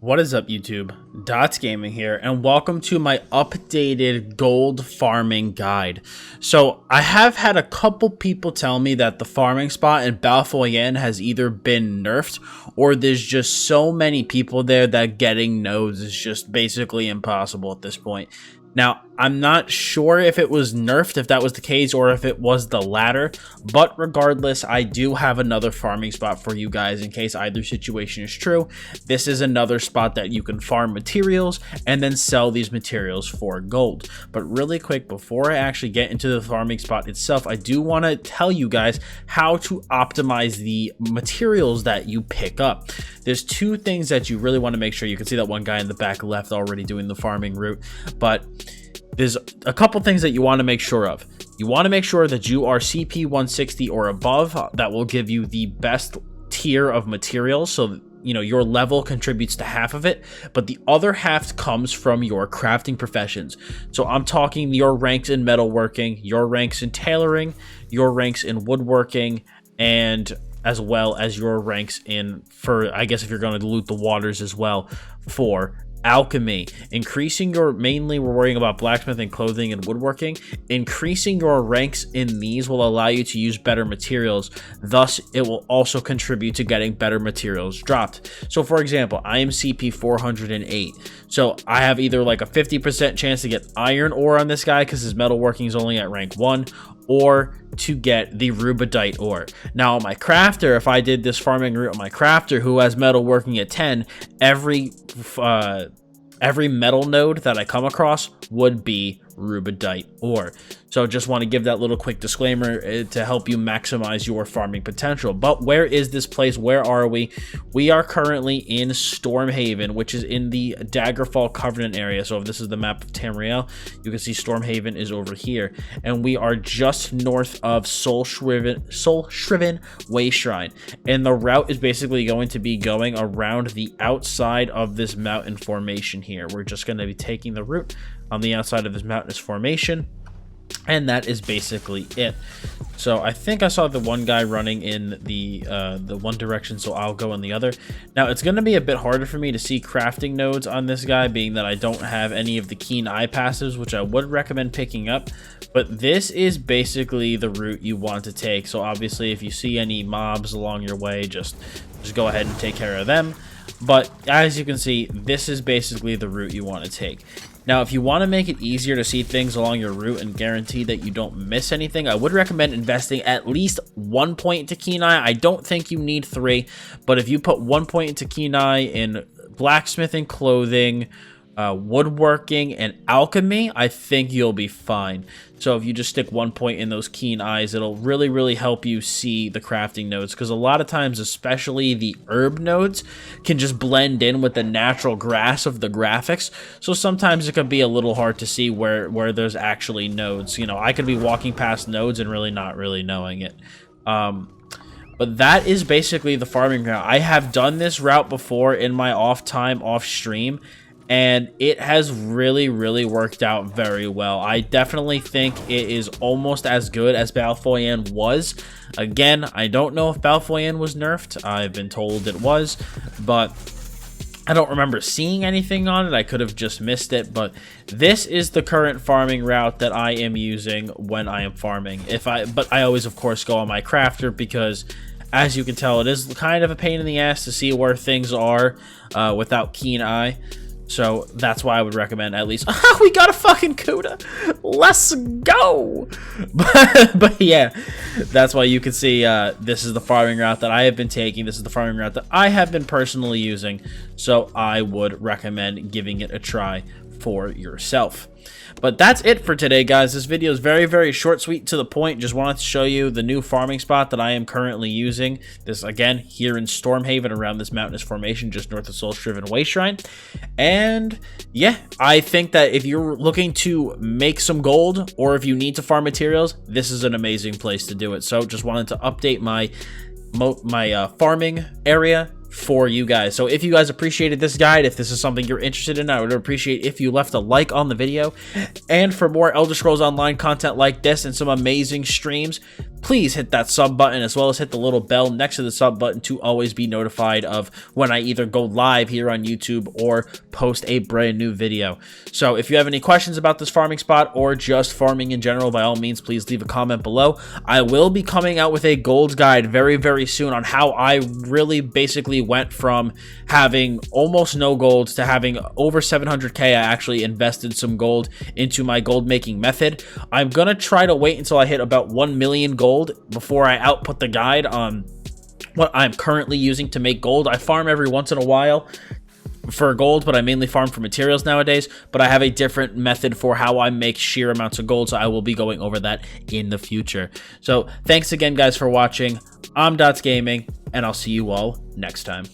What is up, YouTube? Dottz Gaming here, and welcome to my updated gold farming guide. So I have had a couple people tell me that the farming spot in Balfoyen has either been nerfed or there's just so many people there that getting nodes is just basically impossible at this point. Now, I'm not sure if it was nerfed, if that was the case, or if it was the latter, but regardless, I do have another farming spot for you guys in case either situation is true. This is another spot that you can farm materials and then sell these materials for gold. But really quick, before I actually get into the farming spot itself, I do want to tell you guys how to optimize the materials that you pick up. There's two things that you really want to make sure. You can see that one guy in the back left already doing the farming route, but there's a couple things that you want to make sure of. You want to make sure that you are CP 160 or above. That will give you the best tier of materials. So, you know, your level contributes to half of it, but the other half comes from your crafting professions. So I'm talking your ranks in metalworking, your ranks in tailoring, your ranks in woodworking, and as well as your ranks in, for, I guess if you're going to loot the waters as well, for alchemy. Increasing your, mainly we're worrying about blacksmithing, clothing, and woodworking. Increasing your ranks in these will allow you to use better materials. Thus, it will also contribute to getting better materials dropped. So for example, I am CP 408. So I have either like a 50% chance to get iron ore on this guy because his metalworking is only at rank 1, or to get the rubidite ore. Now on my crafter, if I did this farming route on my crafter who has metalworking at 10, every metal node that I come across would be rubidite ore. So just want to give that little quick disclaimer to help you maximize your farming potential. But where is this place? Where are we? We are currently in Stormhaven, which is in the Daggerfall Covenant area. So if this is the map of Tamriel, you can see Stormhaven is over here, and we are just north of Soul Shriven Way Shrine, and the route is basically going to be going around the outside of this mountain formation here. We're just going to be taking the route on the outside of this mountainous formation, and that is basically it. So I think I saw the one guy running in the one direction, so I'll go in the other. Now it's going to be a bit harder for me to see crafting nodes on this guy, being that I don't have any of the keen eye passives, which I would recommend picking up. But this is basically the route you want to take. So obviously if you see any mobs along your way, just go ahead and take care of them. But as you can see, this is basically the route you want to take. Now, if you want to make it easier to see things along your route and guarantee that you don't miss anything, I would recommend investing at least 1 point into Keen Eye. I don't think you need 3, but if you put 1 point into Keen Eye in blacksmithing, clothing, woodworking, and alchemy, I think you'll be fine. So if you just stick 1 point in those keen eyes, it'll really help you see the crafting nodes, because a lot of times, especially the herb nodes, can just blend in with the natural grass of the graphics. So sometimes it can be a little hard to see where there's actually nodes. You know, I could be walking past nodes and really not really knowing it. But that is basically the farming route. I have done this route before in my off time, off stream, and it has really worked out very well. I definitely think it is almost as good as Balfoyen was. Again, I don't know if Balfoyen was nerfed. I've been told it was, but I don't remember seeing anything on it. I could have just missed it, but this is the current farming route that I am using when I am farming. But I always, of course, go on my crafter because, as you can tell, it is kind of a pain in the ass to see where things are without keen eye. So that's why I would recommend at least. We got a fucking Cuda. Let's go. But yeah, that's why you can see this is the farming route that I have been taking. This is the farming route that I have been personally using. So I would recommend giving it a try for yourself. But that's it for today, guys. This video is very short, sweet, to the point. Just wanted to show you the new farming spot that I am currently using. This, again, here in Stormhaven, around this mountainous formation just north of Soul Shriven Way Shrine. And yeah, I think that if you're looking to make some gold, or if you need to farm materials, this is an amazing place to do it. So just wanted to update my farming area for you guys. So if you guys appreciated this guide, if this is something you're interested in, I would appreciate if you left a like on the video. And for more Elder Scrolls Online content like this and some amazing streams, please hit that sub button as well as hit the little bell next to the sub button to always be notified of when I either go live here on YouTube or post a brand new video. So if you have any questions about this farming spot or just farming in general, by all means, please leave a comment below. I will be coming out with a gold guide very, very soon on how I really basically went from having almost no gold to having over 700k. I actually invested some gold into my gold making method. I'm gonna try to wait until I hit about 1 million gold before I output the guide on what I'm currently using to make gold. I farm every once in a while for gold, but I mainly farm for materials nowadays. But I have a different method for how I make sheer amounts of gold, so I will be going over that in the future. So thanks again, guys, for watching. I'm Dottz Gaming, and I'll see you all next time.